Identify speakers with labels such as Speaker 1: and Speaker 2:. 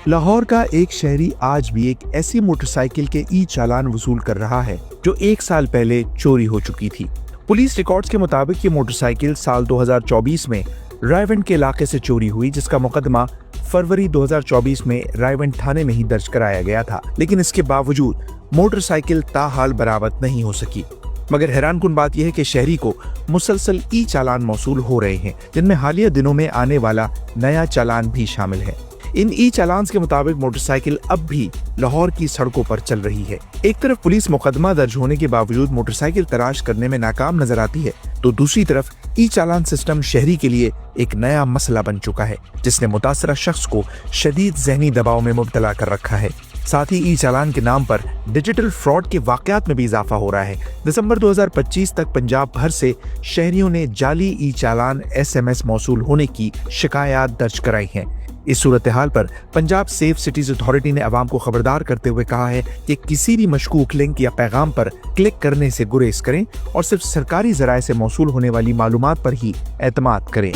Speaker 1: لاہور کا ایک شہری آج بھی ایک ایسی موٹر سائیکل کے ای چالان وصول کر رہا ہے جو 1 سال پہلے چوری ہو چکی تھی۔ پولیس ریکارڈز کے مطابق یہ موٹر سائیکل سال 2024 میں رائیونڈ کے علاقے سے چوری ہوئی، جس کا مقدمہ فروری 2024 میں رائیونڈ تھانے میں ہی درج کرایا گیا تھا، لیکن اس کے باوجود موٹر سائیکل تاحال برآمد نہیں ہو سکی۔ مگر حیران کن بات یہ ہے کہ شہری کو مسلسل ای چالان موصول ہو رہے ہیں، جن میں حالیہ دنوں میں آنے والا نیا چالان بھی شامل ہے۔ ان ای چالانز کے مطابق موٹر سائیکل اب بھی لاہور کی سڑکوں پر چل رہی ہے۔ ایک طرف پولیس مقدمہ درج ہونے کے باوجود موٹر سائیکل تلاش کرنے میں ناکام نظر آتی ہے، تو دوسری طرف ای چالان سسٹم شہری کے لیے ایک نیا مسئلہ بن چکا ہے، جس نے متاثرہ شخص کو شدید ذہنی دباؤ میں مبتلا کر رکھا ہے۔ ساتھ ہی ای چالان کے نام پر ڈیجیٹل فراڈ کے واقعات میں بھی اضافہ ہو رہا ہے۔ دسمبر 2025 تک پنجاب بھر سے شہریوں نے جعلی ای چالان SMS موصول ہونے کی شکایات درج کرائی ہیں۔ اس صورتحال پر پنجاب سیف سٹیز اتھارٹی نے عوام کو خبردار کرتے ہوئے کہا ہے کہ کسی بھی مشکوک لنک یا پیغام پر کلک کرنے سے گریز کریں اور صرف سرکاری ذرائع سے موصول ہونے والی معلومات پر ہی اعتماد کریں۔